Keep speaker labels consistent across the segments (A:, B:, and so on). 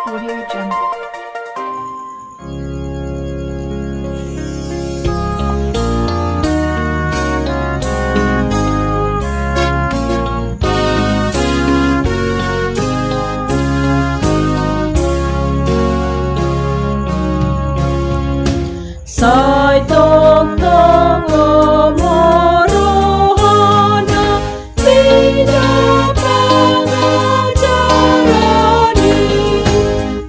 A: Audio Jungle.
B: Sai tong morohana tidak pengajarani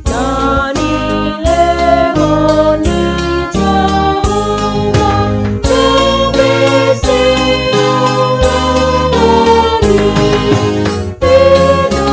B: nani leoni Jehovah sebesi olari tidak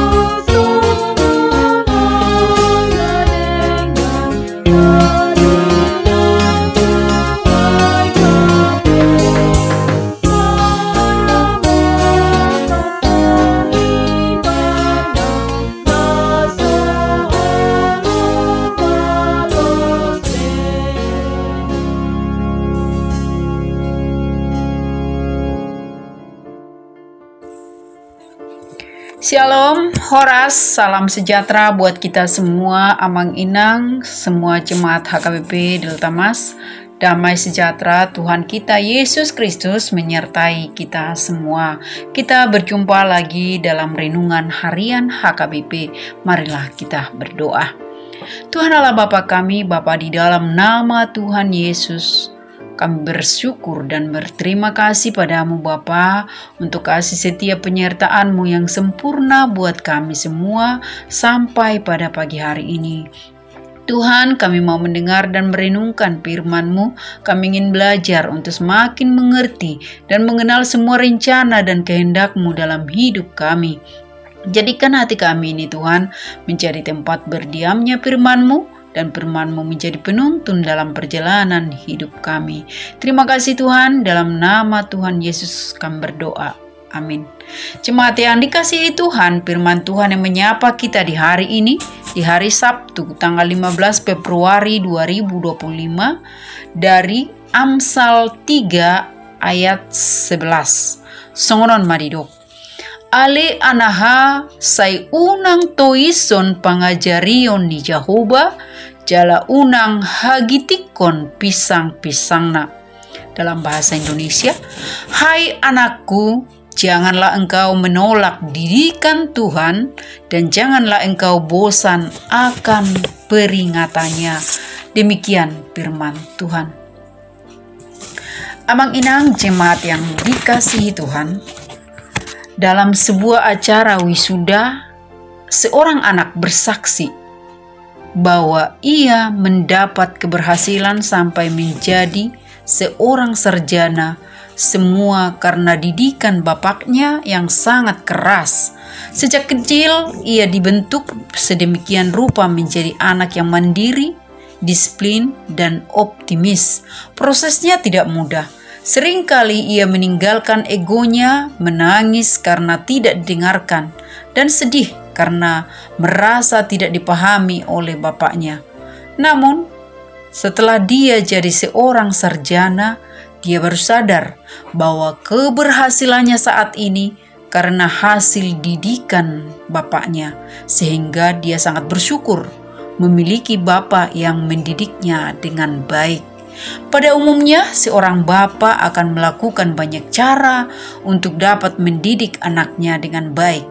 C: Shalom, Horas, salam sejahtera buat kita semua, Amang Inang, semua jemaat HKBP Delta Mas. Damai sejahtera Tuhan kita Yesus Kristus menyertai kita semua. Kita berjumpa lagi dalam renungan harian HKBP. Marilah kita berdoa. Tuhan Allah Bapa kami, Bapa di dalam nama Tuhan Yesus, kami bersyukur dan berterima kasih padamu Bapa untuk kasih setia penyertaan-Mu yang sempurna buat kami semua sampai pada pagi hari ini. Tuhan, kami mau mendengar dan merenungkan firman-Mu. Kami ingin belajar untuk semakin mengerti dan mengenal semua rencana dan kehendak-Mu dalam hidup kami. Jadikan hati kami ini Tuhan menjadi tempat berdiamnya firman-Mu, dan firman-Mu menjadi penuntun dalam perjalanan hidup kami. Terima kasih Tuhan, dalam nama Tuhan Yesus kami berdoa. Amin. Jemaat yang dikasihi Tuhan, firman Tuhan yang menyapa kita di hari ini, di hari Sabtu, tanggal 15 Februari 2025, dari Amsal 3 ayat 11. Songonon maridok. Ale anaha sai unang toison pangajarion ni Jehovah, jala unang hagitikon pisang-pisangna. Dalam bahasa Indonesia, hai anakku, janganlah engkau menolak didikan Tuhan dan janganlah engkau bosan akan peringatannya. Demikian firman Tuhan. Amang Inang jemaat yang dikasihi Tuhan, dalam sebuah acara wisuda, seorang anak bersaksi bahwa ia mendapat keberhasilan sampai menjadi seorang sarjana, semua karena didikan bapaknya yang sangat keras. Sejak kecil, ia dibentuk sedemikian rupa menjadi anak yang mandiri, disiplin, dan optimis. Prosesnya tidak mudah. Seringkali ia meninggalkan egonya, menangis karena tidak didengarkan, dan sedih karena merasa tidak dipahami oleh bapaknya. Namun, setelah dia jadi seorang sarjana, dia baru sadar bahwa keberhasilannya saat ini karena hasil didikan bapaknya, sehingga dia sangat bersyukur memiliki bapak yang mendidiknya dengan baik. Pada umumnya, seorang bapa akan melakukan banyak cara untuk dapat mendidik anaknya dengan baik.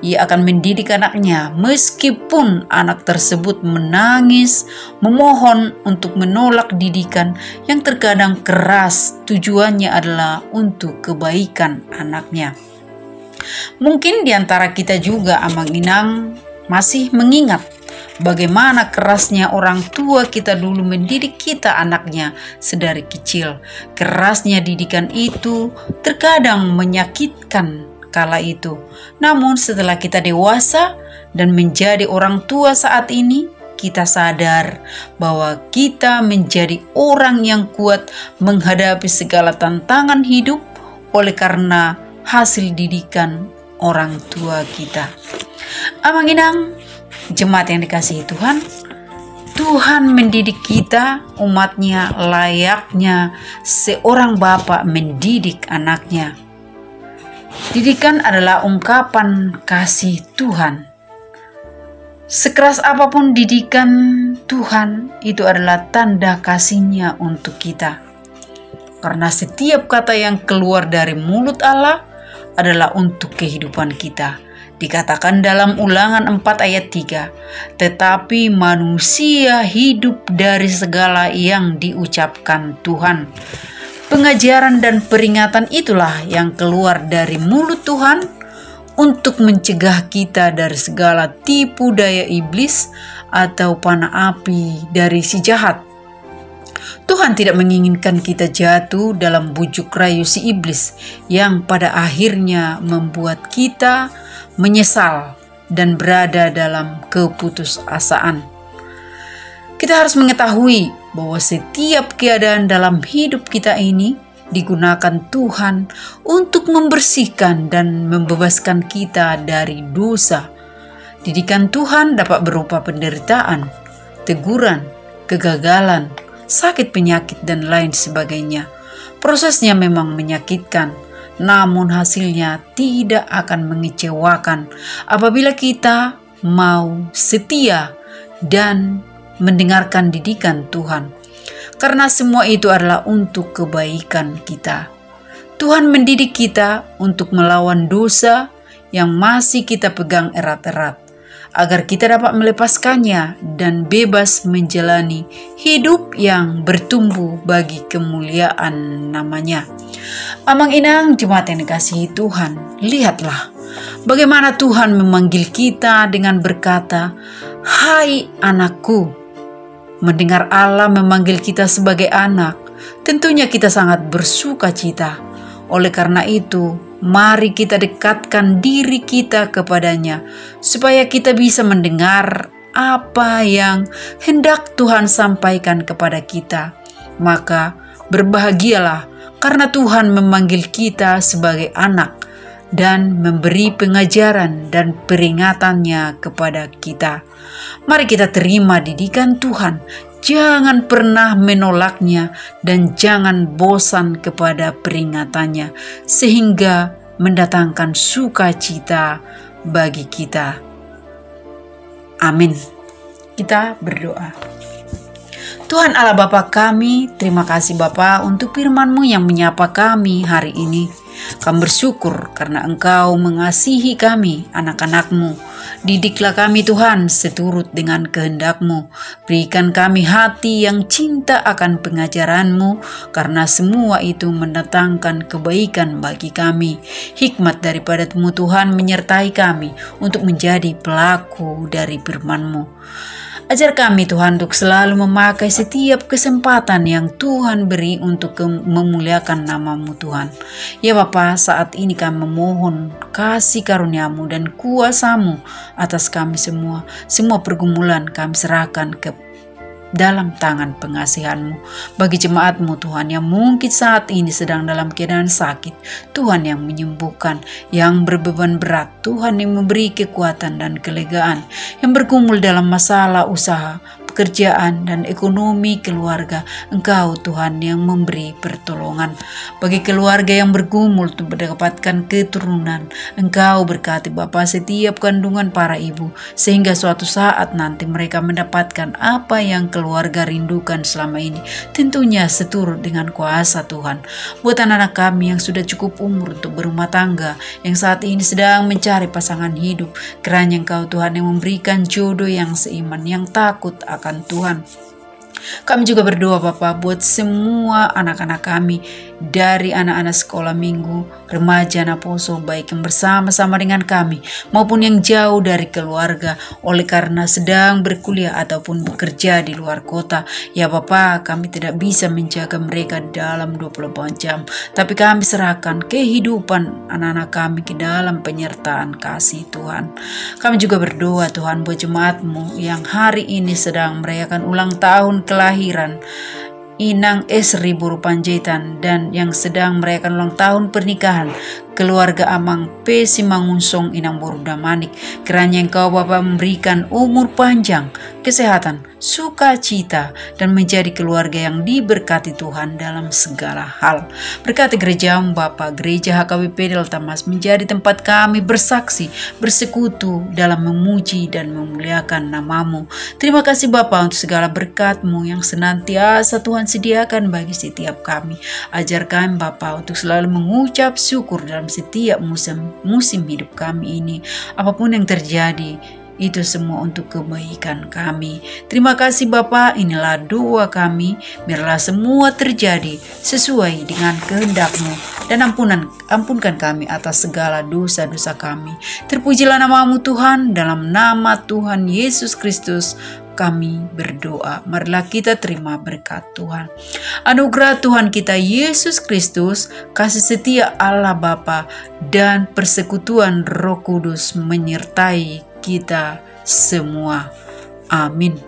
C: Ia akan mendidik anaknya meskipun anak tersebut menangis, memohon untuk menolak didikan yang terkadang keras. Tujuannya adalah untuk kebaikan anaknya. Mungkin di antara kita juga, Amang Inang, masih mengingat bagaimana kerasnya orang tua kita dulu mendidik kita anaknya sedari kecil. Kerasnya didikan itu terkadang menyakitkan kala itu. Namun setelah kita dewasa dan menjadi orang tua saat ini, kita sadar bahwa kita menjadi orang yang kuat menghadapi segala tantangan hidup oleh karena hasil didikan orang tua kita. Amang Inang, jemaat yang dikasihi Tuhan, Tuhan mendidik kita, umatnya, layaknya seorang bapak mendidik anaknya. Didikan adalah ungkapan kasih Tuhan. Sekeras apapun didikan Tuhan, itu adalah tanda kasih-Nya untuk kita. Karena setiap kata yang keluar dari mulut Allah adalah untuk kehidupan kita. Dikatakan dalam Ulangan 4 ayat 3, tetapi manusia hidup dari segala yang diucapkan Tuhan. Pengajaran dan peringatan itulah yang keluar dari mulut Tuhan untuk mencegah kita dari segala tipu daya iblis atau panah api dari si jahat. Tuhan tidak menginginkan kita jatuh dalam bujuk rayu si iblis yang pada akhirnya membuat kita menyesal dan berada dalam keputusasaan. Kita harus mengetahui bahwa setiap keadaan dalam hidup kita ini digunakan Tuhan untuk membersihkan dan membebaskan kita dari dosa. Didikan Tuhan dapat berupa penderitaan, teguran, kegagalan, sakit penyakit, dan lain sebagainya. Prosesnya memang menyakitkan, namun hasilnya tidak akan mengecewakan apabila kita mau setia dan mendengarkan didikan Tuhan. Karena semua itu adalah untuk kebaikan kita. Tuhan mendidik kita untuk melawan dosa yang masih kita pegang erat-erat, agar kita dapat melepaskannya dan bebas menjalani hidup yang bertumbuh bagi kemuliaan nama-Nya. Amang inang jemaat yang dikasihi Tuhan, lihatlah bagaimana Tuhan memanggil kita dengan berkata, "Hai anakku." Mendengar Allah memanggil kita sebagai anak, tentunya kita sangat bersuka cita. Oleh karena itu, mari kita dekatkan diri kita kepadanya, supaya kita bisa mendengar apa yang hendak Tuhan sampaikan kepada kita. Maka berbahagialah, karena Tuhan memanggil kita sebagai anak dan memberi pengajaran dan peringatannya kepada kita. Mari kita terima didikan Tuhan, jangan pernah menolaknya dan jangan bosan kepada peringatannya, sehingga mendatangkan sukacita bagi kita. Amin. Kita berdoa. Tuhan Allah Bapa kami, terima kasih Bapa untuk firman-Mu yang menyapa kami hari ini. Kami bersyukur karena Engkau mengasihi kami, anak-anak-Mu. Didiklah kami Tuhan seturut dengan kehendak-Mu. Berikan kami hati yang cinta akan pengajaran-Mu, karena semua itu mendatangkan kebaikan bagi kami. Hikmat daripada-Mu Tuhan menyertai kami untuk menjadi pelaku dari firman-Mu. Ajar kami Tuhan untuk selalu memakai setiap kesempatan yang Tuhan beri untuk memuliakan nama-Mu Tuhan. Ya Bapa, saat ini kami memohon kasih karunia-Mu dan kuasa-Mu atas kami semua. Semua pergumulan kami serahkan ke dalam tangan pengasihan-Mu. Bagi jemaat-Mu Tuhan yang mungkin saat ini sedang dalam keadaan sakit, Tuhan yang menyembuhkan, yang berbeban berat, Tuhan yang memberi kekuatan dan kelegaan, yang bergumul dalam masalah usaha, pekerjaan, dan ekonomi keluarga, Engkau Tuhan yang memberi pertolongan. Bagi keluarga yang bergumul untuk mendapatkan keturunan, Engkau berkati Bapa setiap kandungan para ibu, sehingga suatu saat nanti mereka mendapatkan apa yang keluarga rindukan selama ini, tentunya seturut dengan kuasa Tuhan. Buat anak-anak kami yang sudah cukup umur untuk berumah tangga, yang saat ini sedang mencari pasangan hidup, kiranya Engkau Tuhan yang memberikan jodoh yang seiman, yang takut akan Tuhan. Kami juga berdoa Bapa buat semua anak-anak kami, dari anak-anak sekolah minggu, remaja, naposo, baik yang bersama-sama dengan kami maupun yang jauh dari keluarga oleh karena sedang berkuliah ataupun bekerja di luar kota. Ya Bapa, kami tidak bisa menjaga mereka dalam 24 jam, tapi kami serahkan kehidupan anak-anak kami ke dalam penyertaan kasih Tuhan. Kami juga berdoa Tuhan buat jemaat-Mu yang hari ini sedang merayakan ulang tahun kelahiran Inang Esri Buru Panjaitan, dan yang sedang merayakan ulang tahun pernikahan keluarga Amang P. Simangunsong Inang Buru Damanik. Kiranya Engkau Bapa memberikan umur panjang, kesehatan, sukacita, dan menjadi keluarga yang diberkati Tuhan dalam segala hal. Berkati gereja Bapa, gereja HKBP Delta Mas menjadi tempat kami bersaksi, bersekutu dalam memuji dan memuliakan nama-Mu. Terima kasih Bapa untuk segala berkat-Mu yang senantiasa Tuhan sediakan bagi setiap kami. Ajar kami Bapa untuk selalu mengucap syukur dalam setiap musim hidup kami ini. Apapun yang terjadi, itu semua untuk kebaikan kami. Terima kasih Bapa, inilah doa kami. Biarlah semua terjadi sesuai dengan kehendak-Mu. Dan ampunkan kami atas segala dosa-dosa kami. Terpujilah nama-Mu Tuhan, dalam nama Tuhan Yesus Kristus kami berdoa. Marilah kita terima berkat Tuhan. Anugerah Tuhan kita Yesus Kristus, kasih setia Allah Bapa, dan persekutuan Roh Kudus menyertai kita semua. Amin.